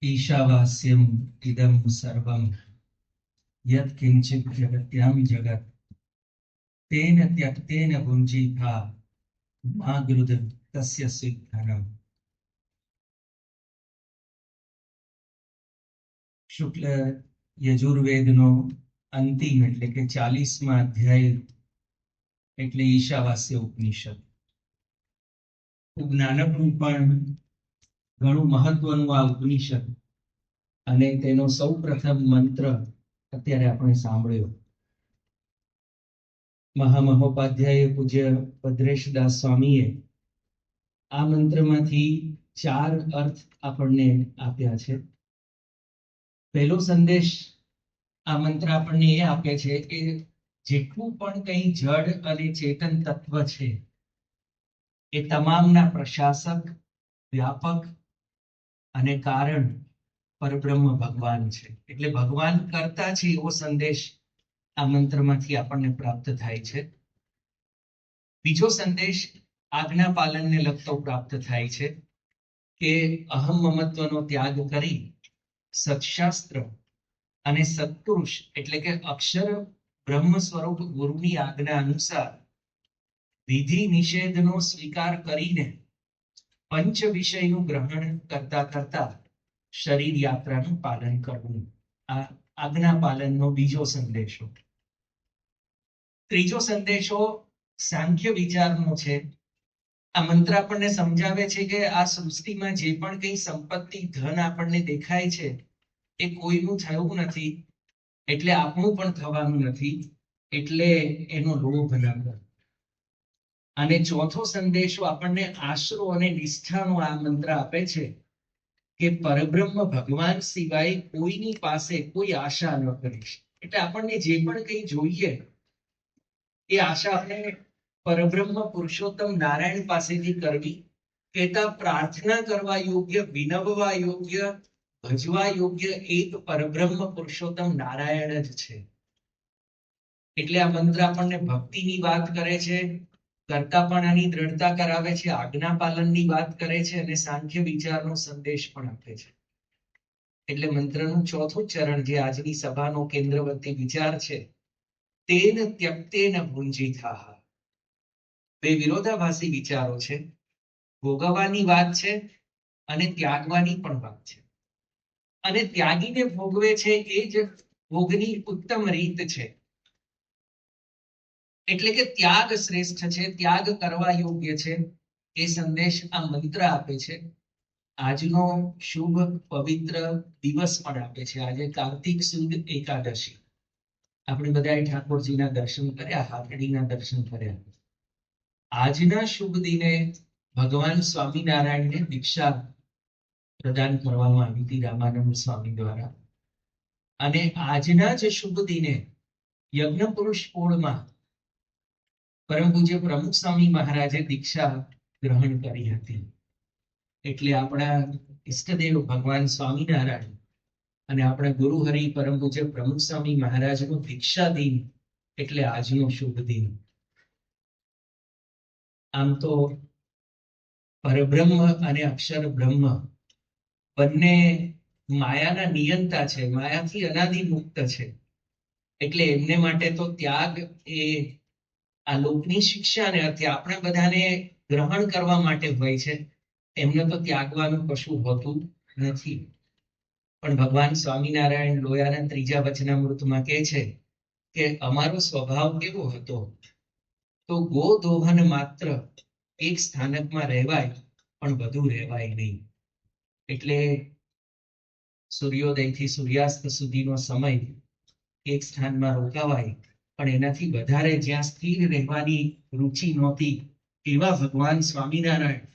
ईशावास्यम् इदं सर्वं यत्किञ्चित् जगत्यां जगत् तेन त्यक्तेन भुञ्जीथा मा गृध तस्य सिद्धनम्। શુક્લ યજુર્વેદનો અંતિમ એટલે કે 40મા અધ્યાય એટલે ઈશાવાસ્ય ઉપનિષદ. ખૂબ નાનકડું પણ ઘણું મહત્વનું આ ઉપનિષદ અને તેનો સૌપ્રથમ મંત્ર અત્યારે આપણે સાંભળ્યો. મહામહોપાધ્યાય પૂજ્ય ભદ્રેશદાસ સ્વામીએ આ મંત્રમાંથી 4 અર્થ આપણને આપ્યા છે. પહેલો સંદેશ આ મંત્ર આપણને એ આપે છે કે જેટલું પણ કંઈ જડ અને ચેતન તત્વ છે એ તમામના પ્રશાસક, વ્યાપક અને કારણ પરબ્રહ્મ ભગવાન છે. એટલે ભગવાન કરતા છે એવો સંદેશ આ મંત્રમાંથી આપણને પ્રાપ્ત થાય છે. બીજો સંદેશ આજ્ઞા પાલનને લગતો પ્રાપ્ત થાય છે કે અહમ મમત્વનો ત્યાગ કરી સત્શાસ્ત્ર અને સત્પુરુષ એટલે કે અક્ષર બ્રહ્મ સ્વરૂપ ગુરુની આજ્ઞા અનુસાર વિધિ નિષેધનો સ્વીકાર કરીને પંચ વિષયનું ગ્રહણ કરતા કરતા શરીર યાત્રાનું પાલન કરવું. આ આજ્ઞા પાલનનો બીજો સંદેશો. ત્રીજો સંદેશો સાંખ્ય વિચારનો છે. આ મંત્ર આપણને સમજાવે છે કે આ સૃષ્ટિમાં જે પણ કંઈ સંપત્તિ, ધન આપણને દેખાય છે એ કોઈનું થયું નથી, એટલે આપનું પણ થવાનું નથી, એટલે એનો લોભ ન કરો. અને ચોથો સંદેશો આપણને આશરો અને નિષ્ઠાનો આ મંત્ર આપે છે કે પરબ્રહ્મ ભગવાન સિવાય કોઈની પાસે કોઈ આશા ન કરીશ. એટલે આપણને જે પણ કંઈ જોઈએ એ આશા આપણે પરબ્રહ્મ પુરુષોત્તમ નારાયણ પાસેથી કરવી. કહેતા પ્રાર્થના કરવા યોગ્ય, વિનવવા યોગ્ય, ભજવા યોગ્ય એક પરબ્રહ્મ પુરુષોત્તમ નારાયણ જ છે. એટલે આ મંત્ર આપણને ભક્તિની વાત કરે છે, કર્તાપણાની દ્રઢતા કરાવે છે, આજ્ઞા પાલનની વાત કરે છે અને સાંખ્ય વિચારનો સંદેશ પણ આપે છે. એટલે મંત્રનું ચોથું ચરણ જે આજની સભાનો કેન્દ્રવર્તી વિચાર છે, તેન ત્યક્તેન ભુંજીથાઃ. બે વિરોધાભાસી વિચારો છે. ભોગવવાની વાત છે અને ત્યાગવાની પણ વાત છે. અને ત્યાગીને ભોગવે છે એ જ ભોગની ઉત્તમ રીત છે. એટલે કે ત્યાગ શ્રેષ્ઠ છે, ત્યાગ કરવા યોગ્ય છે. એ સંદેશ આ મંત્ર આપે છે. આજનો શુભ પવિત્ર દિવસ પણ આપે છે. આજે કાર્તિક સુદ એકાદશી. આપણે બધાએ ઠાકોરજીના દર્શન કર્યા, હાથડીના દર્શન કર્યા. આજના શુભ દિને ભગવાન સ્વામિનારાયણને દીક્ષા પ્રદાન કરવામાં આવી હતી રામાનંદ સ્વામી દ્વારા. અને આજના જ શુભ દિને યજ્ઞ પુરુષ કોળમાં પરમ પૂજ્ય પ્રમુખ સ્વામી મહારાજે દીક્ષા ગ્રહણ કરી હતી. એટલે આપણા ઈષ્ટદેવ ભગવાન સ્વામિનારાયણ અને આપણા ગુરુ હરિ પરમ પૂજ્ય પ્રમુખ સ્વામી મહારાજનો દીક્ષા દિન એટલે આજનો શુભ દિન. આમ તો પરબ્રહ્મ અને અક્ષર બ્રહ્મ બંને માયાના નિયંતા છે, માયાથી અનાદિ મુક્ત છે. એટલે એમને માટે તો ત્યાગ એ આ લોકની શિક્ષાને અર્થે આપણે બધાને ગ્રહણ કરવા માટે હોય છે. એમને તો ત્યાગવાનું કશું હોતું નથી. પણ ભગવાન સ્વામિનારાયણ લોયાના ત્રીજા વચનામૃતમાં કહે છે કે અમારો સ્વભાવ કેવો હતો, તો ગો દોહન માત્ર એક સ્થાનકમાં રહેવાય પણ વધુ રહેવાય નહીં. એટલે સૂર્યોદયથી સૂર્યાસ્ત સુધીનો સમય એક સ્થાનમાં રોકાવાય, પણ એનાથી વધારે જ્યાં સ્થિર રહેવાની રુચિ નહોતી એવા ભગવાન સ્વામિનારાયણ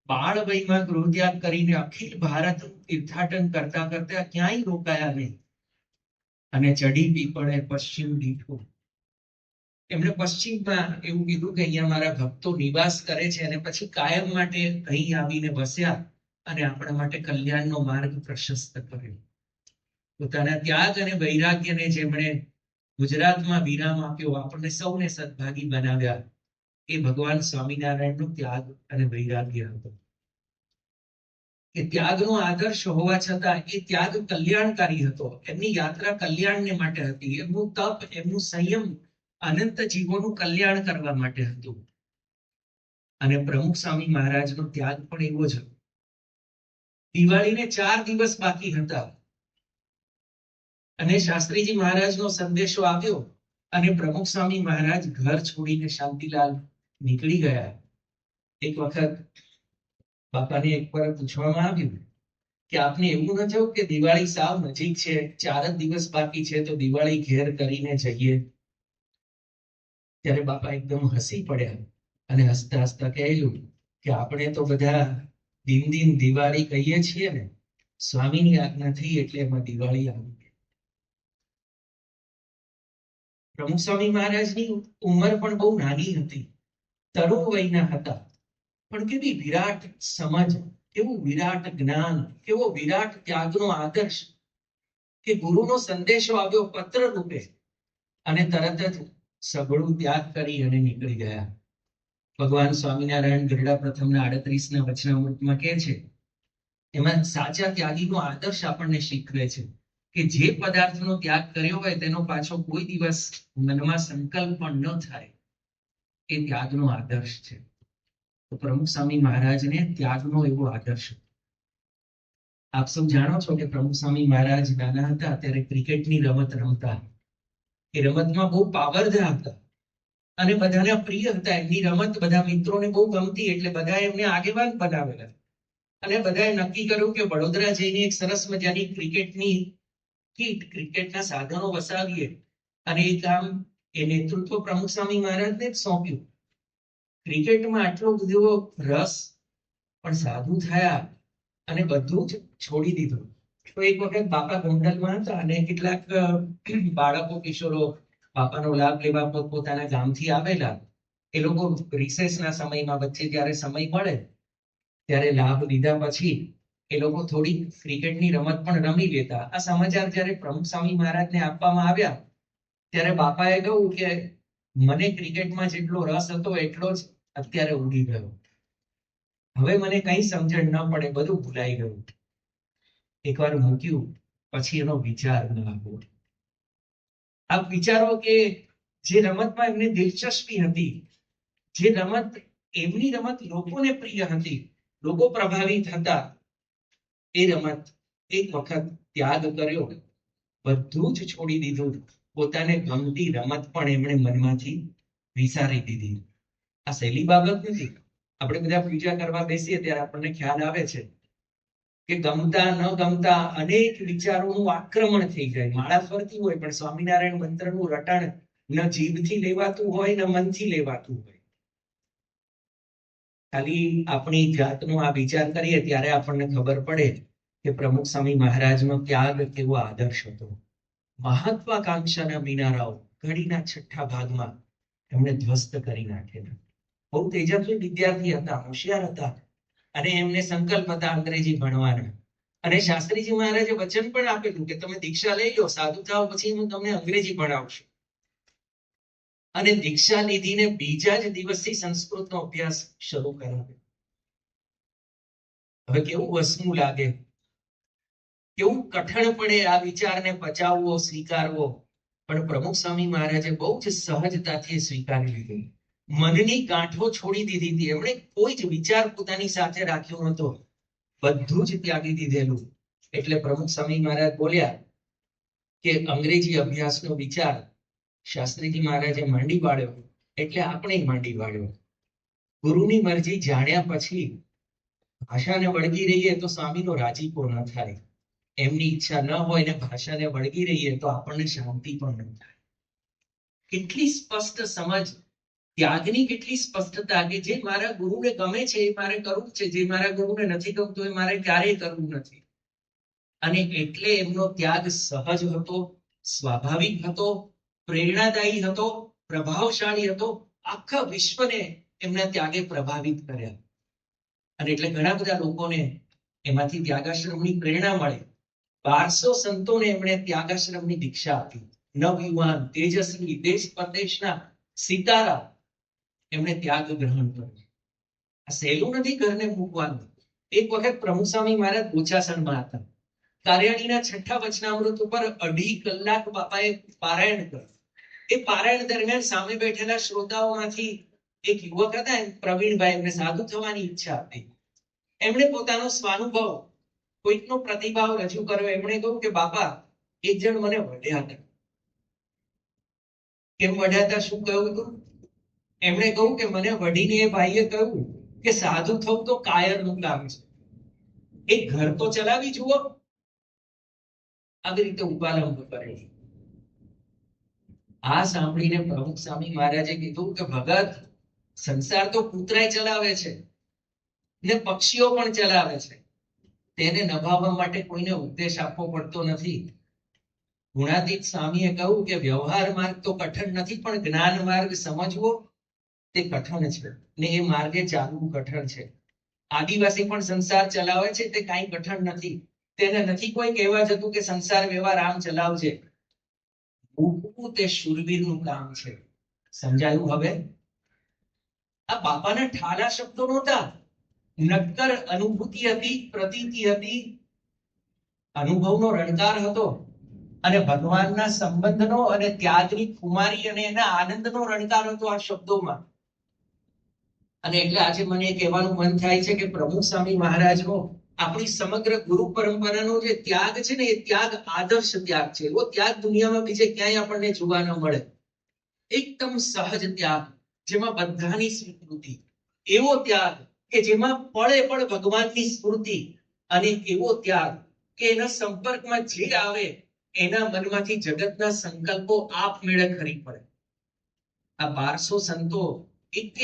બાળ વયમાં ગૃહત્યાગ કરીને અખિલ ભારતનું તીર્થાટન કરતા કરતા ક્યાંય રોકાયા નહીં. અને ચડી પીપળે પશ્ચિમ દીઠું. એમણે પશ્ચિમમાં એવું કીધું કે અહીંયા મારા ભક્તો નિવાસ કરે છે અને પછી કાયમ માટે અહીં આવીને વસ્યા અને આપણા માટે કલ્યાણનો માર્ગ પ્રશસ્ત કર્યો. પોતાના ત્યાગ અને વૈરાગ્યને જેમણે ગુજરાતમાં વિરામ આપ્યો, આપણને સૌને સદભાગી બનાવ્યા, એ ભગવાન સ્વામિનારાયણનો ત્યાગ અને વૈરાગ્ય હતો. કે ત્યાગનો આદર્શ હોવા છતાં એ ત્યાગ કલ્યાણકારી હતો. એમની યાત્રા કલ્યાણને માટે હતી. એમનું તપ, એમનું સંયમ અનંત જીવોનું કલ્યાણ કરવા માટે હતું. અને પ્રમુખ સ્વામી મહારાજનો ત્યાગ પણ એવો જ હતો. દિવાળીને 4 દિવસ બાકી હતા અને શાસ્ત્રીજી મહારાજનો સંદેશો આવ્યો અને પ્રમુખ સ્વામી મહારાજ ઘર છોડીને શાંતિલાલ નીકળી ગયા. એક વખત બાપાને એકવાર પૂછવામાં આવ્યું કે આપને એવું ન થયું કે દિવાળી સાવ નજીક છે, 4 જ દિવસ બાકી છે, તો દિવાળી ઘેર કરીને જઈએ? ત્યારે બાપા એકદમ હસી પડ્યા અને હસતા હસતા કહેલું કે આપણે તો બધા દિન દિવાળી કહીએ છીએ ને, સ્વામીની આજ્ઞા થઈ એટલે એમાં દિવાળી આવી. પ્રમુખ સ્વામી મહારાજની ઉંમર પણ બહુ નાની હતી, તરુણ વયના હતા, પણ કેવી વિરાટ સમજ, કેવું વિરાટ જ્ઞાન, કેવો વિરાટ ત્યાગનો આદર્શ કે ગુરુનો સંદેશો આવ્યો પત્ર રૂપે અને તરત જ સઘળું ત્યાગ કરી અને નીકળી ગયા. ભગવાન સ્વામિનારાયણ ગરડા પ્રથમના 38ના વચનામૃતમાં કહે છે, એમાં સાચા ત્યાગીનો આદર્શ આપણને શીખવે છે કે જે પદાર્થનો ત્યાગ કર્યો હોય તેનો પાછો કોઈ દિવસ મનમાં સંકલ્પ પણ ન થાય. એ ત્યાગનો આદર્શ છે. તો પ્રમુખ સ્વામી મહારાજને ત્યાગનો એવો આદર્શ. આપ સૌ જાણો છો કે પ્રમુખ સ્વામી મહારાજ નાના હતા ત્યારે ક્રિકેટની રમત રમતા. એ રમતમાં બહુ પાવરધા હતા અને બધાને પ્રિય હતા. એમની રમત બધા મિત્રોને બહુ ગમતી એટલે બધા એમને આગેવાન બનાવેલા અને બધાએ નક્કી કર્યું કે વડોદરા જઈને એક સરસ મજાની ક્રિકેટની કીટ, ક્રિકેટના સાધનો વસાવીએ. અને એ કામ, એ નેતૃત્વ પ્રમુખ સ્વામી મહારાજને જ સોંપ્યું. ક્રિકેટમાં આટલો બધો રસ, પણ સાધુ થયા અને બધું જ છોડી દીધું. તો એક વખત બાપા ગોંડલમાં હતા અને કેટલાક બાળકો, કિશોરો બાપાનો લાભ લેવા પોતાના ગામથી આવેલા. એ લોકો રિસેસના સમયમાં વચ્ચે જ્યારે સમય મળે ત્યારે લાભ લીધા પછી એ લોકો થોડી ક્રિકેટની રમત પણ રમી લેતા. આ સમાચાર જ્યારે પ્રમુખ સ્વામી મહારાજને આપવામાં આવ્યા ત્યારે બાપાએ કહ્યું કે મને ક્રિકેટમાં જેટલો રસ હતો એટલો જ અત્યારે ઉડી ગયો. હવે મને કઈ સમજણ ન પડે, બધું ભૂલાઈ ગયું. એકવાર મૂક્યું પછી એનો વિચાર ન આવ્યો. આપ વિચારો કે જે રમતમાં એમને દિલચસ્પી હતી, જે રમત, એમની રમત લોકોને પ્રિય હતી, લોકો પ્રભાવિત હતા, એ રમત એક વખત ત્યાગ કર્યો, બધું જ છોડી દીધું. પોતાને ગમતી રમત પણ એમણે મનમાંથી વિસારી દીધી. આ સહેલી બાબત નથી. આપણે બધા પૂજા કરવા બેસીએ ત્યારે આપણને ખ્યાલ આવે છે કે ગમતા ન ગમતા અનેક વિચારોનું આક્રમણ થઈ જાય. માળા ફરતી હોય પણ સ્વામિનારાયણ મંત્રનું રટણ ન જીભથી લેવાતું હોય ન મનથી લેવાતું હોય. ખાલી આપણી જાતનો આ વિચાર કરીએ ત્યારે આપણને ખબર પડે કે પ્રમુખ સ્વામી મહારાજનો ત્યાગ કેવો આદર્શ હતો. મહત્વાકાંક્ષાના મિનારાઓ ઘડીના 6ઠા ભાગમાં એમણે ધ્વસ્ત કરી નાખેલા. બહુ તેજસ્વી વિદ્યાર્થી હતા, હોશિયાર હતા અને એમને સંકલ્પ હતા અંગ્રેજી ભણવાના. અને શાસ્ત્રીજી મહારાજે વચન પણ આપેલું કે તમે દીક્ષા લઈ લો, સાધુ થાવ, પછી હું તમને અંગ્રેજી ભણાવશું. અને દીક્ષા લીધીને બીજા જ દિવસથી સંસ્કૃતનો અભ્યાસ શરૂ કરાવ્યો. હવે કેવું વસમું લાગે, કેવું કઠણપણે આ વિચારને પચાવવો, સ્વીકારવો. પણ પ્રમુખ સ્વામી મહારાજે બહુ જ સહજતાથી સ્વીકારી લીધું. મનની ગાંઠો છોડી દીધી હતી. એમણે કોઈ જ વિચાર પોતાની સાથે રાખ્યો નહોતો, બધું જ ત્યાગી દીધેલું. એટલે પ્રમુખ સ્વામી મહારાજ બોલ્યા કે અંગ્રેજી અભ્યાસનો વિચાર શાસ્ત્રીજી મહારાજે માંડી પાડ્યો એટલે આપણે માંડી પાડ્યો. ગુરુની મરજી જાણ્યા પછી ભાષાને વળગી રહીએ તો સ્વામીનો રાજીપો ન થાય. એમની ઈચ્છા ન હોય ને ભાષાને વળગી રહીએ તો આપણને શાંતિ પણ ન થાય. કેટલી સ્પષ્ટ સમજ, ત્યાગની કેટલી સ્પષ્ટતા કે જે મારા ગુરુને ગમે છે એ મારે કરવું છે, જે મારા ગુરુને નથી ગમતું એ મારે ક્યારેય કરવું નથી. અને એટલે એમનો ત્યાગ સહજ હતો, સ્વાભાવિક હતો, પ્રેરણાદાયી હતો, પ્રભાવશાળી હતો. આખા વિશ્વને એમના ત્યાગે પ્રભાવિત કર્યા. અને એટલે ઘણા બધા લોકોને એમાંથી ત્યાગાશ્રમની પ્રેરણા મળે. 1200 સંતોને એમણે ત્યાગાશ્રમની દીક્ષા આપી. નવયુવાન, તેજસ્વી, દેશ પરદેશના સિતારા એમણે ત્યાગ ગ્રહણ કર્યો. આ સહેલું નથી ઘરને મૂકવાનું. એક વખત પ્રમુખ સ્વામી મહારાજ બોચાસણમાં હતા. કાર્યાણીના છઠ્ઠા વચનામૃત ઉપર 2.5 કલાક બાપાએ પારાયણ કર્યું. એ પારાયણ દરમિયાન સામે બેઠેલા શ્રોતાઓમાંથી એક યુવક હતા, પ્રવીણભાઈ, એમને સાધુ થવાની ઈચ્છા હતી. એમણે પોતાનો સ્વાનુભવ, કોઈકનો પ્રતિભાવ રજૂ કર્યો. એમણે કહ્યું કે બાપા, એક જણ મને વઢ્યા હતા. કેમ વઢ્યા હતા, શું કહ્યું હતું? એમણે કહ્યું કે મને વઢીને એ ભાઈએ કહ્યું કે સાધુ થવું તો કાયરનું કામ છે, એક ઘર તો ચલાવી જુઓ. આવી રીતે ઉપાલંબ કરે. આ સાંભળીને પ્રમુખ સ્વામી મહારાજે કીધું કે ભગત, સંસાર તો કૂતરાય ચલાવે છે ને પક્ષીઓ પણ ચલાવે છે. તેને નભાવવા માટે કોઈને ઉપદેશ આપવો પડતો નથી. ગુણાતીત સ્વામીએ કહ્યું કે વ્યવહાર માર્ગ તો કઠણ નથી, પણ જ્ઞાન માર્ગ સમજવો તે કઠણ છે, ને એ માર્ગે ચાલવું કઠણ છે. આદિવાસી પણ સંસાર ચલાવે છે, તે કાંઈ કઠણ નથી. તેને નથી કોઈ કહેવા જતું કે સંસાર વ્યવહાર આમ ચલાવજે. મૂકવું તે શૂરવીરનું કામ છે. સમજાયું હવે? આ બાપાના ઠાલા શબ્દો નહોતા, નક્કર અનુભૂતિ હતી, પ્રતીતિ હતી, અનુભવનો રણકાર હતો, અને ભગવાનના સંબંધનો અને ત્યાગની કુમારી અને એના આનંદનો રણકાર હતો આ શબ્દોમાં. અને એટલે આજે મને કહેવાનું મન થાય છે કે પ્રમુખ સ્વામી મહારાજનો આપણી સમગ્ર ગુરુ પરંપરાનો જે ત્યાગ છે ને, એ ત્યાગ આદર્શ ત્યાગ છે. એવો ત્યાગ દુનિયામાં બીજે ક્યાંય આપણને જોવા ન મળે. એકદમ સહજ ત્યાગ, જેમાં બધાની સ્વીકૃતિ. એવો ત્યાગ કે જેમાં પળે પળ ભગવાનની સ્ફૂર્તિ. અને એવો ત્યાગ કે એના સંપર્કમાં જે આવે એના મનમાંથી જગતના સંકલ્પો આપમેળે ખરી પડે. આ 1200 સંતો,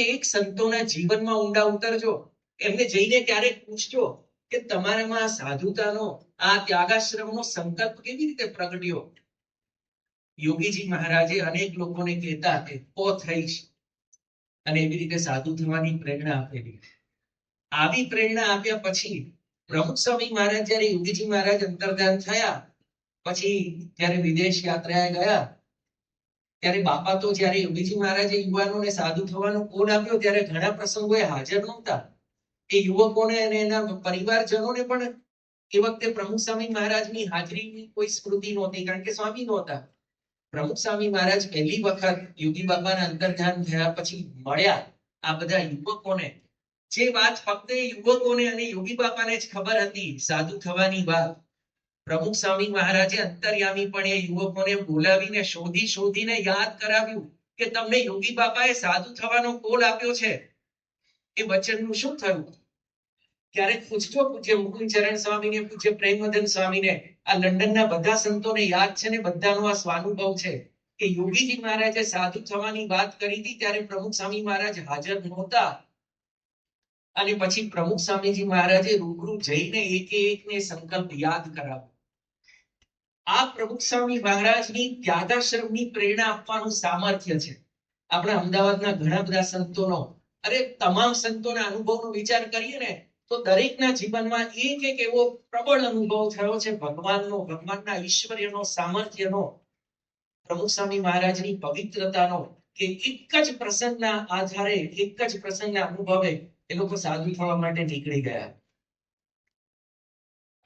એક સંતોના જીવનમાં ઊંડા ઉતરજો. એમને જઈને ક્યારેક પૂછજો કે તમારામાં આ સાધુતાનો, આ ત્યાગાશ્રમનો સંકલ્પ કેવી રીતે પ્રગટ્યો. યોગીજી મહારાજે અનેક લોકોને કહેતા કે ઓ થઈશ, અને એવી રીતે સાધુ થવાની પ્રેરણા આપેલી. આવી પ્રેરણા આપ્યા પછી પ્રમુખ સ્વામી મહારાજ જયારે યોગીજી મહારાજ અંતર્ધાન થયા પછી જયારે વિદેશ યાત્રાએ ગયા, ત્યારે બાપા તો જયારે યોગીજી મહારાજે યુવાનોને સાધુ થવાનો કોડ આપ્યો ત્યારે ઘણા પ્રસંગોએ હાજર નહોતા. એ યુવકોને અને એના પરિવારજનોને પણ એ વખતે પ્રમુખ સ્વામી મહારાજની હાજરીની કોઈ સ્મૃતિ નહોતી, કારણ કે સ્વામી નહોતા. પ્રમુખ સ્વામી મહારાજ પહેલી વખત યોગી બાપાના અંતર્ધાન થયા પછી મળ્યા આ બધા યુવકોને. જે વાત ફક્ત યુવકોને અને યોગી બાપાને જ ખબર હતી, સાધુ થવાની વાત, પ્રમુખ સ્વામી મહારાજે અંતર્યામી પણ એ યુવકોને બોલાવીને શોધીને યાદ કરાવ્યું કે તમને યોગી બાપાએ સાધુ થવાનો કોલ આપ્યો છે, એ વચનનું શું થયું? ક્યારેક પૂછજો પૂજ્ય મુકુંદ ચરણ સ્વામીને, પૂજ્ય પ્રેમવદન સ્વામીને. આ લંડનના બધા સંતોને યાદ છે ને, બધાનો આ સ્વાનુભવ છે કે યોગીજી મહારાજે સાધુ થવાની વાત કરી હતી ત્યારે પ્રમુખ સ્વામી મહારાજ હાજર નહોતા. અને પછી પ્રમુખ સ્વામીજી મહારાજે રૂબરૂ જઈને એકને સંકલ્પ યાદ કરાવ્યો. આ પ્રમુખ સ્વામી મહારાજની ત્યાગાશ્રમની પ્રેરણા આપવાનું સામર્થ્ય છે. આપણા અમદાવાદના ઘણા બધા સંતોનો, અરે તમામ સંતોના અનુભવનો વિચાર કરીએ ને તો દરેકના જીવનમાં એક એવો પ્રબળ અનુભવ થયો છે ભગવાનનો, ભગવાનના ઈશ્વર્યનો, સામર્થ્યનો, પ્રમુખ સ્વામી મહારાજની પવિત્રતાનો, કે એક જ પ્રસંગના આધારે, એક જ પ્રસંગના અનુભવે એ લોકો સાધુ થવા માટે નીકળી ગયા.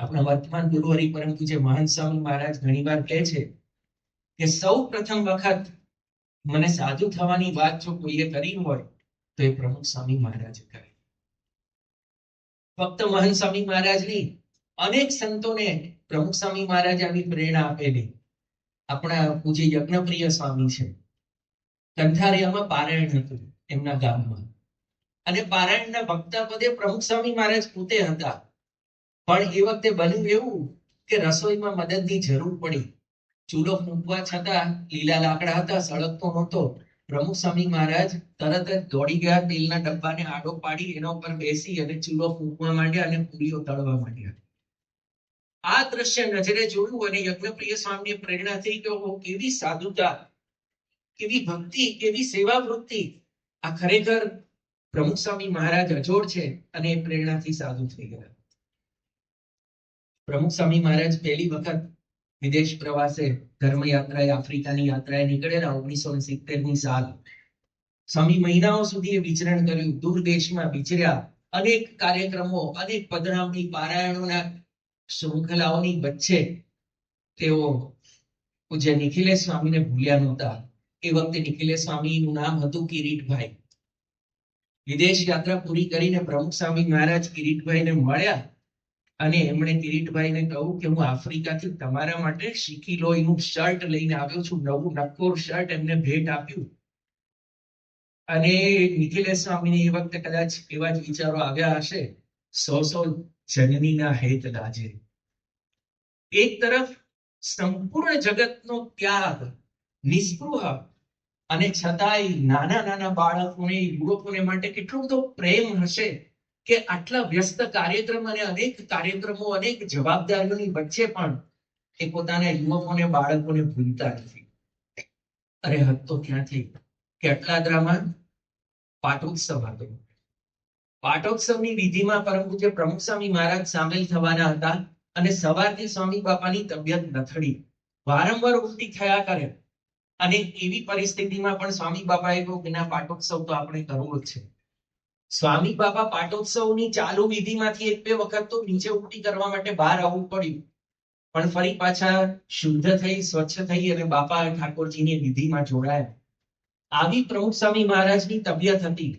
આપણા વર્તમાન ગુરુ હરિપરમ પૂજ્ય મહંત સ્વામી મહારાજ ઘણીવાર કહે છે કે સૌ પ્રથમ વખત મને સાધુ થવાની વાત જો કોઈએ કરી હોય તો એ પ્રમુખ સ્વામી મહારાજે કરી. ફક્ત મહંત સ્વામી મહારાજ નહીં, અનેક સંતોને પ્રમુખ સ્વામી મહારાજે આવી પ્રેરણા આપેલી. આપણા પૂજ્ય યજ્ઞપ્રિય સ્વામી છે, કંઠારિયામાં પારાયણ હતું એમના ગામમાં, અને પારાયણના વક્તા પદે પ્રમુખ સ્વામી મહારાજ પોતે હતા. પણ એ વખતે બન્યું એવું કે રસોઈમાં મદદની જરૂર પડી. ચૂલો ફૂંકવા છતાં લીલા લાકડા હતા, સળગતો નહોતો. પ્રમુખ સ્વામી મહારાજ તરત જ દોડી ગયા, તેલના ડબ્બાને આડો પાડી એના ઉપર બેસી અને ચૂલો ફૂંકવા માંડ્યા અને પૂરીઓ તળવા માંડ્યા. આ દ્રશ્ય નજરે જોયું અને યજ્ઞપ્રિય સ્વામીને પ્રેરણા થઈ કે કેવી સાધુતા, કેવી ભક્તિ, કેવી સેવા વૃત્તિ. આ ખરેખર પ્રમુખ સ્વામી મહારાજ અજોડ છે, અને એ પ્રેરણાથી સાધુ થઈ ગયા. પ્રમુખ સ્વામી મહારાજ પહેલી વખત વિદેશ પ્રવાસે, ધર્મયાત્રાએ, આફ્રિકાની યાત્રાએ નીકળેલા 1970ની સાલ. સ્વામી મહિનાઓ સુધી એ વિચરણ કર્યું, દૂર દેશમાં વિચર્યા, અનેક કાર્યક્રમો, અનેક પધરામણી પારાયણોના શૃંખલાઓની વચ્ચે તેઓ પૂજ્ય નિખિલેશ સ્વામીને ભૂલ્યા નહોતા. એ વખતે નિખિલેશ સ્વામીનું નામ હતું કિરીટભાઈ. વિદેશ યાત્રા પૂરી કરીને પ્રમુખ સ્વામી મહારાજ કિરીટભાઈને મળ્યા અને એમણે કિરીટભાઈને કહ્યું કે હું આફ્રિકાથી તમારા માટે શીખી લોહીનું શર્ટ લઈને આવ્યો છું. નવું નક્કોર શર્ટ એમને ભેટ આપ્યું. અને નિખિલેશ સ્વામીને એ વખતે કદાચ એવા જ વિચારો આવ્યા હશે, સો જનનીના હેત લાજે. એક તરફ સંપૂર્ણ જગતનો ત્યાગ, નિસ્પૃહ, અને છતાંય નાના નાના બાળકોને, યુવકોને માટે કેટલો બધો પ્રેમ હશે કે આટલા વ્યસ્ત કાર્યક્રમ અને અનેક કાર્યક્રમો, અનેક જવાબદારીઓની વચ્ચે પણ એ પોતાના યુવકોને, બાળકોને ભૂલતા નથી. અરે હદ તો ત્યાંથી કે અટલાદરામાં પાટોત્સવ હતો. પાટોત્સવની વિધિમાં પરમ પૂજ્ય પ્રમુખ સ્વામી મહારાજ સામેલ થવાના હતા અને સવારથી સ્વામી બાપાની તબિયત લથડી, વારંવાર ઉલટી થયા કરે. અને એવી પરિસ્થિતિમાં પણ સ્વામી બાપાએ કહ્યું કે ના, પાટોત્સવ તો આપણે કરવો જ છે. સ્વામી બાપા પાટોત્સવની ચાલુ વિધિમાંથી એક બે વખત તો નીચે ઉલટી કરવા માટે બહાર આવવું પડ્યું, પણ ફરી પાછા શુદ્ધ થઈ, સ્વચ્છ થઈ અને બાપા ઠાકોરજીની વિધિમાં જોડાયા. આવી પ્રમુખ સ્વામી મહારાજની તબિયત હતી.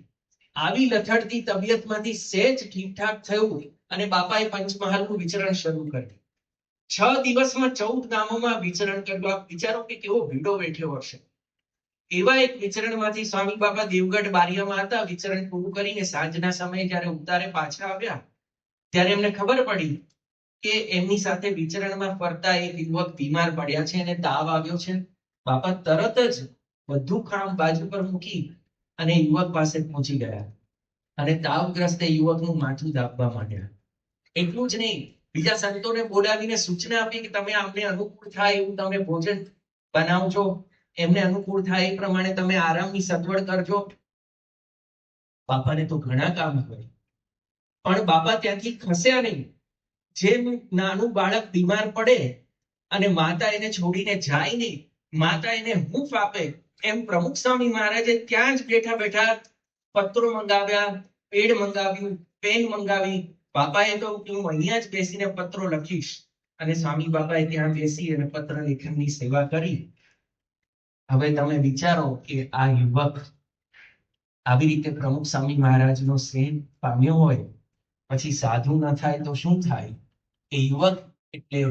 આવી લથડતી તબિયતમાંથી સહેજ ઠીકઠાક થયું અને બાપાએ પંચમહાલનું વિચરણ શરૂ કર્યું. 6 દિવસમાં 14 ગામોમાં વિચરણ કર્યું. આપ વિચારો કે કેવો ભીડો બેઠ્યો હશે. એવા એક વિચરણમાંથી સ્વામી બાપા દેવગઢ બારિયામાં હતા. વિચરણ પૂરું કરીને સાંજના સમયે જ્યારે ઉતારે પાછા આવ્યા ત્યારે એમને ખબર પડી કે એમની સાથે વિચરણમાં ફરતા એક યુવક બીમાર પડ્યા છે અને તાવ આવ્યો છે. બાપા તરત જ બધું કામ બાજુ પર મૂકી અને યુવક પાસે પહોંચી ગયા અને તાવગ્રસ્ત યુવકનું માથું દાબવા માંડ્યા. એટલું જ નહીં, બીજા સંતોને બોલાવીને સૂચના આપી કે તમે આમને અનુકૂળ થાય એવું તમે ભોજન બનાવજો, એમને અનુકૂળ થાય એ પ્રમાણે તમે આરામની સગવડ કરજો. બાપાને તો ઘણા કામ હોય, પણ બાપા ત્યાંથી ખસ્યા નહીં. જેમ નાનું બાળક બીમાર પડે અને માતા એને છોડીને જાય નહીં, માતા એને હૂંફ આપે, એમ પ્રમુખ સ્વામી મહારાજે ત્યાં જ બેઠા બેઠા પત્રો મંગાવ્યા, પેડ મંગાવ્યું, પેન મંગાવી. બાપાએ તો હું અહીંયા જ બેસીને પત્રો લખીશ અને સ્વામી બાપાએ ત્યાં બેસી અને પત્ર લેખનની સેવા કરી. હવે તમે વિચારો કે આ યુવક આવી રીતે પ્રમુખ સ્વામી મહારાજનો સ્નેહ પામ્યો હોય, પછી સાધુ ન થાય તો શું થાય? એ યુવક એટલે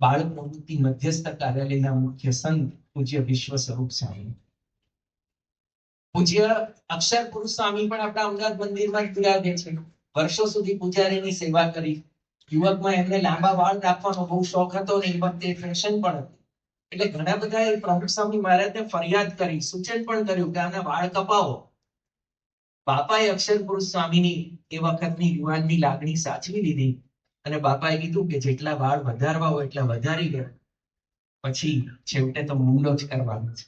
બાળ પ્રવૃત્તિ મધ્યસ્થ કાર્યાલયના મુખ્ય સંત પૂજ્ય વિશ્વ સ્વરૂપ સ્વામી. પૂજ્ય અક્ષર પુરુષ સ્વામી પણ આપણા અમદાવાદ મંદિરમાં જ બિરાજે છે. વર્ષો સુધી પૂજારીની સેવા કરી. યુવકમાં એમને લાંબા વાળ રાખવાનો બહુ શોખ હતો ને એ વખતે ફેશન પણ હતી. એટલે ઘણા બધા એ પ્રમુખ સ્વામી મહારાજને ફરિયાદ કરી, સૂચન પણ કર્યું કે આના વાળ કપાવો. બાપાએ અક્ષર પુરુષ સ્વામીની એ વખતની યુવાનની લાગણી સાચવી લીધી અને બાપાએ કીધું કે જેટલા વાળ વધારવા હોય એટલા વધારી લે, પછી છેવટે તો મુંડો જ કરવાનો છે.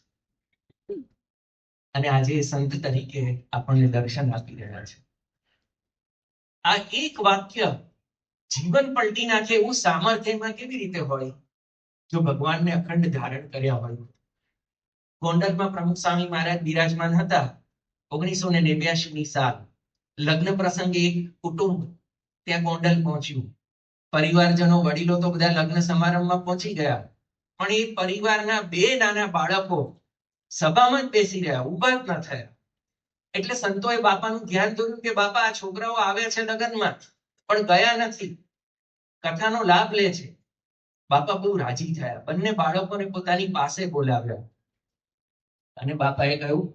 અને આજે સંત તરીકે આપણને દર્શન આપી રહ્યા છે. આ એક વાક્ય જીવન પલટી નાખે એવું સામર્થ્યમાં કેવી રીતે હોય જો ભગવાનને અખંડ ધારણ કર્યા હોય. ગોંડલમાં પ્રમુખ સ્વામી મહારાજ બિરાજમાન હતા. 1989ની સાલ લગ્ન પ્રસંગે એક કુટુંબ ત્યાં ગોંડલ પહોંચ્યું. પરિવારજનો, વડીલો તો બધા લગ્ન સમારંભમાં પહોંચી ગયા, પણ એ પરિવારના 2 નાના બાળકો સભામાં જ બેસી રહ્યા, ઉભા જ ન થયા. એટલે સંતોએ બાપાનું ધ્યાન દોર્યું કે બાપા, આ છોકરાઓ આવ્યા છે લગ્નમાં પણ ગયા નથી, કથાનો લાભ લે છે. બાપા બહુ રાજી થયા. બંને બાળકોને પોતાની પાસે બોલાવ્યા અને બાપાએ કહ્યું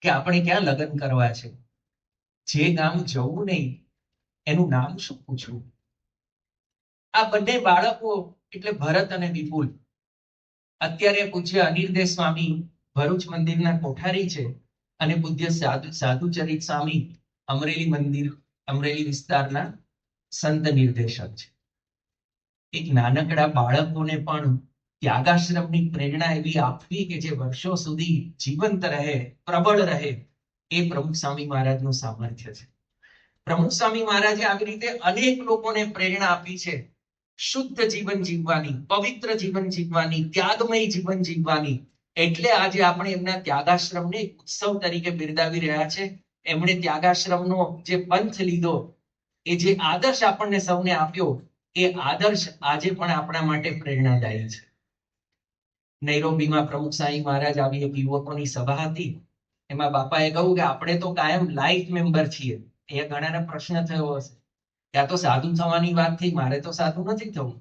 કે આપણે ક્યાં લગ્ન કરવા છે? જે ગામ જવું નહીં એનું નામ શું પૂછવું? આ બંને બાળકો એટલે ભરત અને વિપુલ અત્યારે પૂજ્ય અનિર્દેશ સ્વામી ભરૂચ મંદિરના કોઠારી છે અને પૂજ્ય સાધુચરિત સ્વામી અમરેલી મંદિર, અમરેલી વિસ્તારના સંત નિર્દેશક છે. એક નાનકડા બાળકોને પણ ત્યાગાશ્રમની પ્રેરણા એવી આપવી કે જે વર્ષો સુધી જીવંત રહે, પ્રબળ રહે, એ પ્રમુખ સ્વામી મહારાજનું સામર્થ્ય છે. પ્રમુખ સ્વામી મહારાજે આવી રીતે અનેક લોકોને પ્રેરણા આપી છે શુદ્ધ જીવન જીવવાની, પવિત્ર જીવન જીવવાની, ત્યાગમય જીવન જીવવાની. એટલે આજે આપણે એમના ત્યાગાશ્રમને ઉત્સવ તરીકે બિરદાવી રહ્યા છે. એમણે ત્યાગાશ્રમનો જે પંથ લીધો એ જે આદર્શ આપણને સૌને આપ્યો એ આદર્શ આજે પણ આપણા માટે પ્રેરણાદાયી છે. નૈરોબીમાં પ્રમુખ સાંઈ મહારાજ આવી એક યુવકોની સભા હતી. એમાં બાપાએ કહ્યું કે આપણે તો કાયમ લાઈફ મેમ્બર છીએ. એ ઘણાને પ્રશ્ન થયો હશે કે આ તો સાધુ થવાની વાત થઈ, મારે તો સાધુ નથી થવું.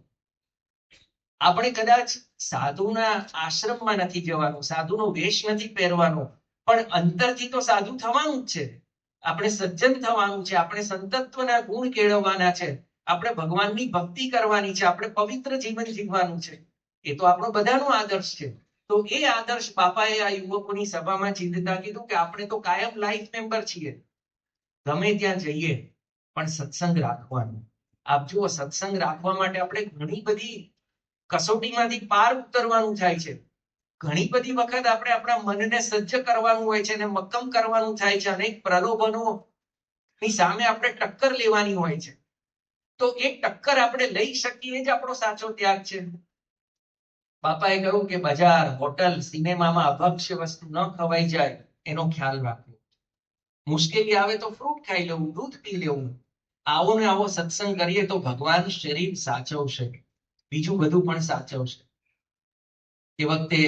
આપણે કદાચ સાધુના આશ્રમમાં નથી જવાનું, સાધુનો વેશ નથી પહેરવાનો, પણ અંતરથી તો સાધુ થવાનું જ છે. આપણે સજ્જન થવાનું છે, આપણે સંતત્વના ગુણ કેળવવાના છે, આપણે ભગવાનની ભક્તિ કરવાની છે, આપણે પવિત્ર જીવન જીવવાનું છે. એ તો આપણો બધાનો આદર્શ છે. તો એ આદર્શ બાપાએ આ યુવકોની સભામાં ચિંતતા કીધું કે આપણે તો કાયમ લાઈફ મેમ્બર છીએ, ગમે ત્યાં જઈએ પણ સત્સંગ રાખવાનો. આપ જુઓ, સત્સંગ રાખવા માટે આપણે ઘણી બધી કસોટીમાંથી પાર ઉતરવાનું થાય છે. ઘણી બધી વખત આપણે આપણા મનને સજ્જ કરવાનું હોય છે અને મક્કમ કરવાનું થાય છે. અનેક પ્રલોભનોની સામે આપણે ટક્કર લેવાની હોય છે. તો એ ટક્કર આપણે લઈ શકીએ જ આપણો સાચો ત્યાગ છે. બાપાએ કહ્યું કે બજાર, હોટલ, સિનેમામાં અભક્ષ્ય વસ્તુ ન ખવાઈ જાય એનો ખ્યાલ રાખવો. મુશ્કેલી આવે તો ફ્રૂટ ખાઈ લેવું, દૂધ પી લેવું. આવો ને આવો સત્સંગ કરીએ તો ભગવાન શરીર સાચવશે, બીજું બધું પણ સાચવશે. એ વખતે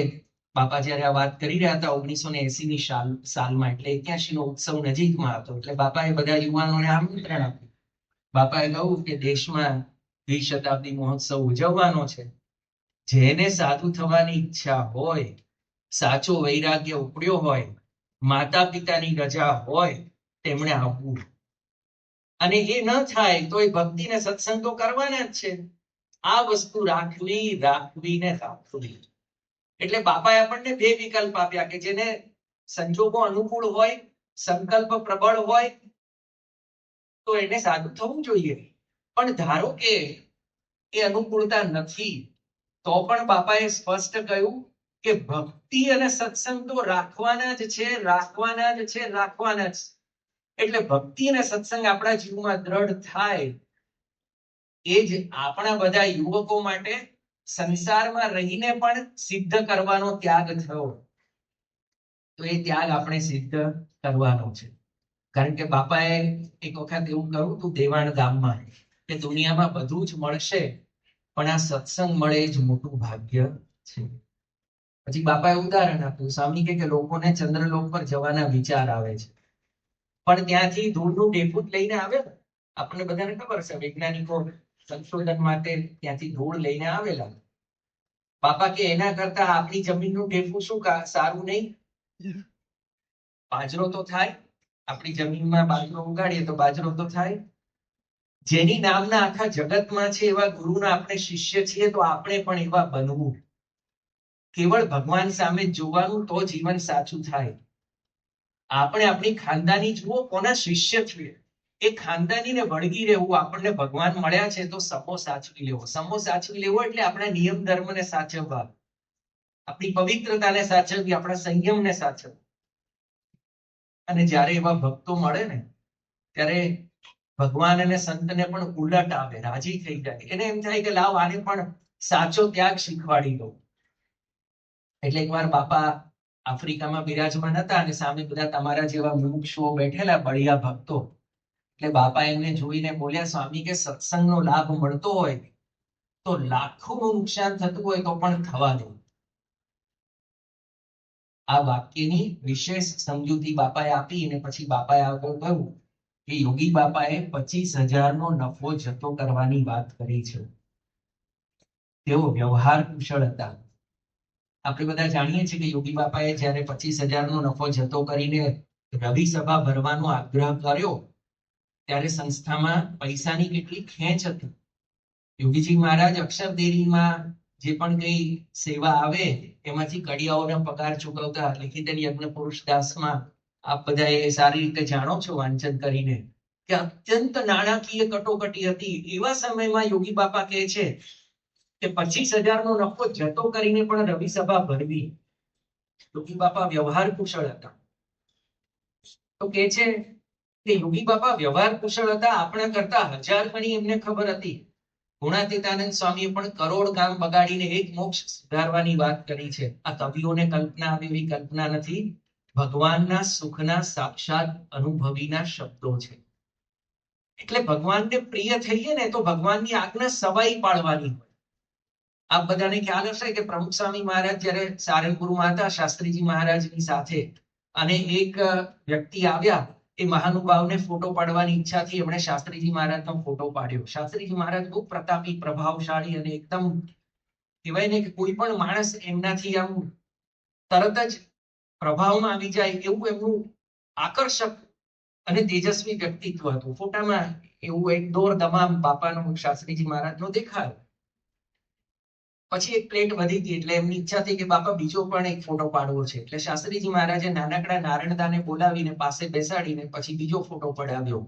બાપા જયારે આ વાત કરી રહ્યા હતા 1980ની સાલમાં, એટલે 81 નો ઉત્સવ નજીકમાં હતો. એટલે બાપાએ બધા યુવાનોને આમંત્રણ આપ્યું. બાપાએ કહ્યું કે દેશમાં દ્વિશતાબ્દી મહોત્સવ ઉજવવાનો છે. જેને સાધુ થવાની ઈચ્છા હોય, સાચો વૈરાગ્ય ઉપડ્યો હોય, માતા પિતાની રજા હોય, તેમણે આવવું. અને એ ન થાય તો એ ભક્તિ ને સત્સંગ તો કરવાના જ છે. આ વસ્તુ રાખવી ને રાખવી. એટલે બાપાએ આપણને બે વિકલ્પ આપ્યા કે જેને સંજોગો અનુકૂળ હોય, સંકલ્પ પ્રબળ હોય, તો એને સાધુ થવું જોઈએ. પણ ધારો કે એ અનુકૂળતા નથી, તો પણ બાપાએ સ્પષ્ટ કહ્યું કે ભક્તિ અને સત્સંગ તો રાખવાના જ છે, રાખવાના જ છે, રાખવાના જ. એટલે ભક્તિ અને સત્સંગ આપણા જીવનમાં દ્રઢ થાય, એ જ આપણા બધા યુવકો માટે સંસારમાં રહીને પણ સિદ્ધ કરવાનો ત્યાગ થયો. તો એ ત્યાગ આપણે સિદ્ધ કરવાનો છે. કારણ કે બાપાએ એક વખત એવું કહ્યું હતું દેવાણ ગામમાં કે દુનિયામાં બધું જ મળશે, પણ આ સત્સંગ મળે એ જ મોટું ભાગ્ય છે. પછી બાપાએ ઉદાહરણ આપ્યું. સ્વામી કે લોકોને ચંદ્રલોક પર જવાના વિચાર આવે છે, પણ ત્યાંથી ધૂળનું ટેપું જ લઈને આવે ને. આપણને બધાને ખબર છે, વૈજ્ઞાનિકો સંશોધન માટે ત્યાંથી ધૂળ લઈને આવેલા. બાપા કે એના કરતા આપણી જમીનનું ટેપું શું સારું નહીં? બાજરો તો થાય, આપણી જમીનમાં બાજરો ઉગાડીએ તો બાજરો તો થાય. જેની નામના આખા જગતમાં છે એવા ગુરુના આપણે શિષ્ય છીએ, તો આપણે પણ એવા બનવું. કેવળ ભગવાન સામે જોવાનું તો જીવન સાચું થાય. આપણે આપણી ખાનદાની જુઓ, કોના શિષ્ય છીએ, એ ખાનદાનીને વળગી રહેવું. આપણને ભગવાન મળ્યા છે તો સમો સાચવી લેવો. સમો સાચવી લેવો એટલે આપણા નિયમ ધર્મને સાચવવા, આપણી પવિત્રતાને સાચવવી, આપણા સંયમને સાચવવા. અને જ્યારે એવા ભક્તો મળે ને, ત્યારે ભગવાન અને સંતને પણ ઉલટ આવે, રાજી થઈ જાય. એને એમ થાય કે લાવ આને પણ સાચો ત્યાગ શીખવાડી દઉં. એટલે એકવાર બાપા આફ્રિકામાં બિરાજમાન હતા અને સામે બધા તમારા જેવા મુમુક્ષુઓ બેઠેલા, બળિયા ભક્તો. એટલે બાપા એમને જોઈને બોલ્યા, સ્વામી કે સત્સંગનો લાભ મળતો હોય તો લાખોનું નુકસાન થતું હોય તો પણ થવા દો. આ વાક્યની વિશેષ સમજૂતી બાપાએ આપી અને પછી બાપાએ આગળ કહ્યું કે યોગી બાપાએ 25,000 નો નફો જતો કરવાની વાત કરી છે. તેઓ વ્યવહાર કુશળ હતા. આપણે બધા જાણીએ છીએ કે યોગી બાપાએ જ્યારે 25,000 નો નફો જતો કરીને રવિ સભા ભરવાનો આગ્રહ કર્યો, ત્યારે સંસ્થામાં પૈસાની કેટલી ખેંચ હતી. યોગીજી મહારાજ અક્ષરદેરીમાં જે પણ કઈ સેવા આવે એમાંથી કડિયાઓના પગાર ચૂકવતા. લિખિત યજ્ઞ પુરુષ દાસમાં આપ બધા એ સારી રીતે જાણો છો વાંચન કરીને કે અત્યંત નાણાકીય કટોકટી હતી. એવા સમયમાં યોગી બાપા કહે છે કે 25,000 નો નફો જતો કરીને પણ રવિ સભા ભરવી. યોગી બાપા વ્યવહાર કુશળ હતા. તો કે છે કે યોગી બાપા વ્યવહાર કુશળ હતા, આપણા કરતા 1000 ગણી એમને ખબર હતી. ગુણાતીતાનંદ સ્વામીએ પણ કરોડ કામ બગાડીને એક મોક્ષ સુધારવાની વાત કરી છે. આ કવિઓને કલ્પના આવે એવી કલ્પના નથી, ભગવાનના સુખના સાક્ષાત અનુભવીના શબ્દો છે. એટલે ભગવાનને પ્રિય થઈએ ને તો ભગવાનની આજ્ઞા સવાઈ પાડવાની હોય. આપ બધાને ખ્યાલ હશે કે પ્રમુખ સ્વામી મહારાજ જયારે સારંગપુરમાં હતા શાસ્ત્રીજી મહારાજની સાથે, અને એક વ્યક્તિ આવ્યા, એ મહાનુભાવને ફોટો પાડવાની ઈચ્છાથી એમણે શાસ્ત્રીજી મહારાજનો ફોટો પાડ્યો. શાસ્ત્રીજી મહારાજ બહુ પ્રતાપી, પ્રભાવશાળી અને એકદમ કહેવાય ને કે કોઈ પણ માણસ એમનાથી આમ તરત જ પ્રભાવમાં આવી જાય એવું એમનું આકર્ષક અને તેજસ્વી વ્યક્તિત્વ હતું. ફોટામાં એવું એક દોર દમામ બાપાનો શાસ્ત્રીજી મહારાજનો દેખાયો. પછી એક પ્લેટ વધી હતી એટલે એમની ઈચ્છા થઈ કે બાપા બીજો પણ એક ફોટો પાડવો છે. એટલે શાસ્ત્રીજી મહારાજે નાનકડા નારણદાને બોલાવીને પાસે બેસાડીને પછી બીજો ફોટો પડાવ્યો.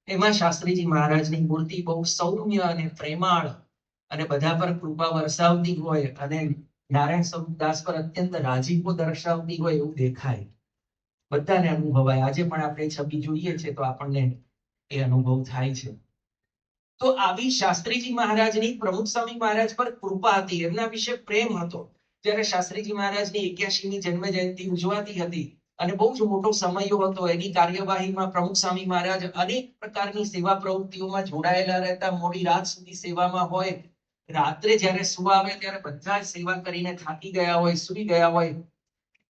એમાં શાસ્ત્રીજી મહારાજની મૂર્તિ બહુ સૌમ્ય અને પ્રેમાળ અને બધા પર કૃપા વરસાવતી હોય અને નારાયણ સ્વરૂપદાસ પર અત્યંત રાજીપો દર્શાવતી હોય એવું દેખાય. બધાને અનુભવાય. આજે પણ આપણે છબી જોઈએ છે તો આપણને એ અનુભવ થાય છે. તો આવી શાસ્ત્રીજી મહારાજની પ્રમુખ સ્વામી મહારાજ પર કૃપા હતી, એમના વિશે પ્રેમ હતો. જ્યારે શાસ્ત્રીજી મહારાજની 81મી જન્મ જયંતિ ઉજવાતી હતી અને બહુ જ મોટો સમયો હતો, એની કાર્યવાહીમાં પ્રમુખ સ્વામી મહારાજ અનેક પ્રકારની સેવા પ્રવૃત્તિઓમાં જોડાયેલા રહેતા, મોડી રાત સુધી સેવામાં હોય. રાત્રે જ્યારે સુવા આવે ત્યારે બધા જ સેવા કરીને થાકી ગયા હોય, સૂઈ ગયા હોય,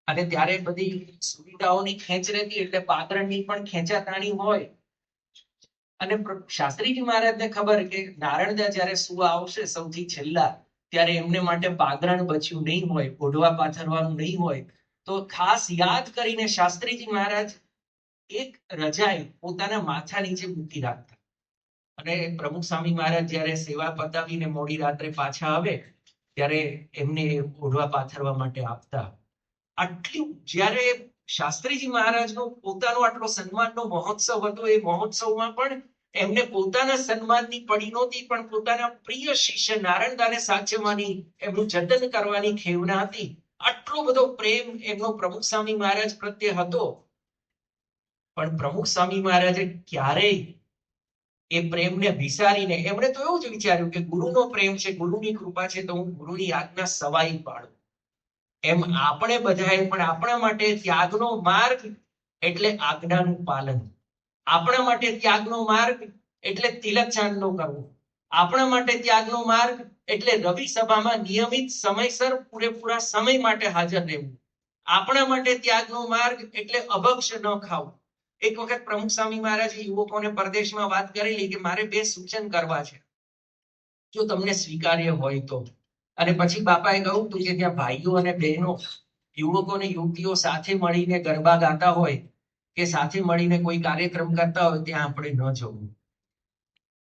અને ત્યારે બધી સુવિધાઓની ખેંચ રહેતી એટલે પાત્રણની પણ ખેંચાતાણી હોય. અને શાસ્ત્રીજી મહારાજને ખબર કે નારણદા જ્યારે સુવા આવશે સૌથી છેલ્લા, ત્યારે એમને માટે પાગરણ બચ્યું નહીં હોય, ઓઢવા પાથરવાનું નહીં હોય, તો ખાસ યાદ કરીને શાસ્ત્રીજી મહારાજ એક રજાઈ પોતાના માથા નીચે મૂકી રાખતા. અને પ્રમુખ સ્વામી મહારાજ જ્યારે સેવા પતાવીને મોડી રાત્રે પાછા આવે ત્યારે એમને ઓઢવા પાથરવા માટે આપતા. આટલું જ્યારે શાસ્ત્રીજી મહારાજનો પોતાનો આટલો સન્માનનો મહોત્સવ હતો, એ મહોત્સવમાં પણ એમને પોતાના સન્માનની પડી નહોતી, પણ પોતાના પ્રિય શિષ્ય નારણદાને સાચવવાની, એમનું જતન કરવાની ખેવના હતી. આટલો બધો પ્રેમ એમનો પ્રમુખ સ્વામી મહારાજ પ્રત્યે હતો. પણ પ્રમુખ સ્વામી મહારાજે ક્યારેય એ પ્રેમને વિસારીને એમણે તો એવું જ વિચાર્યું કે ગુરુનો પ્રેમ છે, ગુરુની કૃપા છે, તો હું ગુરુની આજ્ઞા સવાઈ પાડું. એમ આપણે બધાએ પણ આપણા માટે ત્યાગનો માર્ગ એટલે આજ્ઞાનું પાલન. આપણા માટે ત્યાગનો માર્ગ એટલે તિલક ચાંદલો કરવો. આપણા માટે ત્યાગનો માર્ગ એટલે રવિ સભામાં નિયમિત સમયસર પૂરેપૂરા સમય માટે હાજર રહેવું. આપણા માટે ત્યાગનો માર્ગ એટલે અભક્ષ ન ખાવું. એક વખત પ્રમુખ સ્વામી મહારાજે યુવકોને પરદેશમાં વાત કરેલી કે મારે 2 સૂચન કરવા છે, જો તમને સ્વીકાર્ય હોય તો. અને પછી બાપાએ કહ્યું તું કે ત્યાં ભાઈઓ અને બહેનો, યુવકો અને યુવતીઓ સાથે મળીને ગરબા ગાતા હોય કે સાથે મળીને કોઈ કાર્યક્રમ કરતા હોય ત્યાં આપણે ન જવું.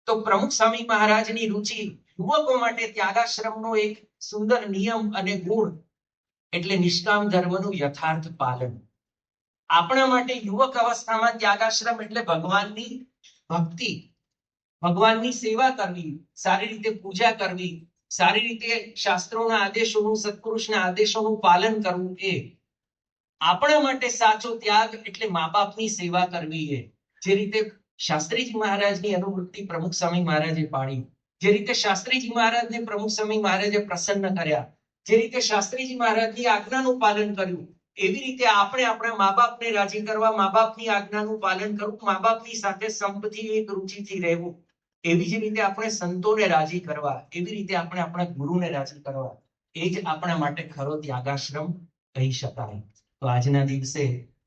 તો પ્રમુખ સ્વામી મહારાજની રુચિ યુવકો માટે ત્યાગાશ્રમનો એક સુંદર નિયમ અને ગુણ એટલે નિષ્કામ ધર્મનું યથાર્થ પાલન. આપણા માટે યુવક અવસ્થામાં ત્યાગાશ્રમ એટલે ભગવાનની ભક્તિ, ભગવાનની સેવા કરવી, સારી રીતે પૂજા કરવી, સારી રીતે શાસ્ત્રોના આદેશોનું, સત્પુરુષના આદેશોનું પાલન કરવું. એ આપણા માટે સાચો ત્યાગ એટલે મા બાપની સેવા કરવી. એ જે રીતે શાસ્ત્રીજી મહારાજની અનુવૃત્તિ પ્રમુખ સ્વામી મહારાજે પાડી, જે રીતે શાસ્ત્રીજી મહારાજને પ્રમુખ સ્વામી મહારાજે પ્રસન્ન કર્યા, જે રીતે શાસ્ત્રીજી મહારાજની આજ્ઞાનું પાલન કર્યું, એવી રીતે આપણે આપણા મા બાપને રાજી કરવા, મા બાપની આજ્ઞાનું પાલન કરવું, મા બાપની સાથે સંપથી એક રૂચિથી રહેવું. એવી જ રીતે આપણે સંતોને રાજી કરવા, એવી રીતે આપણે આપણા ગુરુને રાજી કરવા. એ જ આપણા માટે ખરો ત્યાગાશ્રમ કહી શકાય. તો આજના દિવસે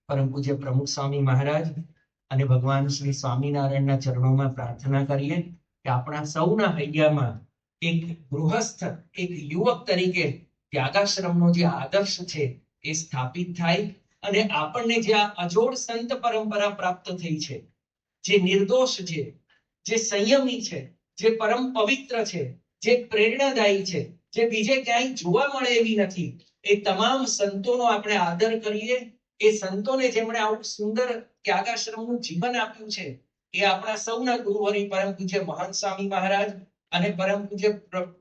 પરમ પૂજ્ય પ્રમુખ સ્વામી મહારાજ અને ભગવાન શ્રી સ્વામિનારાયણના ચરણોમાં પ્રાર્થના કરીએ કે આપણા સૌના હૈયામાં એક ગૃહસ્થ, એક યુવક તરીકે ત્યાગાશ્રમનો જે આદર્શ છે એ સ્થાપિત થાય અને આપણને જે આ અજોડ સંત પરંપરા પ્રાપ્ત થઈ છે, જે નિર્દોષ છે, જે સંયમી છે, જે પરમ પવિત્ર છે, જે પ્રેરણાદાયી છે, જે બીજે ક્યાંય જોવા મળે એવી નથી, એ તમામ સંતોનો આપણે આદર કરીએ. એ સંતોને જેમણે આવું સુંદર ત્યાગાશ્રમનું જીવન આપ્યું છે, એ આપણા સૌના ગુરુહરિ પરમ પૂજ્ય મહંત સ્વામી મહારાજ અને પરમ પૂજ્ય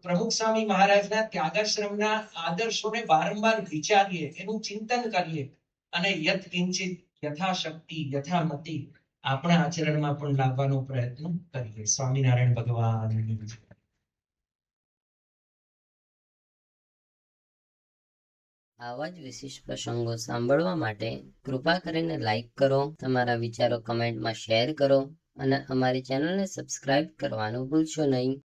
પ્રમુખ સ્વામી મહારાજના ત્યાગાશ્રમના આદર્શોને વારંવાર વિચારીએ, એનું ચિંતન કરીએ અને યત કિંચિત યથાશક્તિ યથામતિ આપણા આચરણમાં પણ લાવવાનો પ્રયત્ન કરીએ. સ્વામિનારાયણ ભગવાનની જય. આવા જ વિશિષ્ટ પ્રસંગો સાંભળવા માટે કૃપા કરીને લાઈક કરો, તમારા વિચારો કમેન્ટમાં શેર કરો અને અમારી ચેનલને સબસ્ક્રાઇબ કરવાનું ભૂલશો નહીં.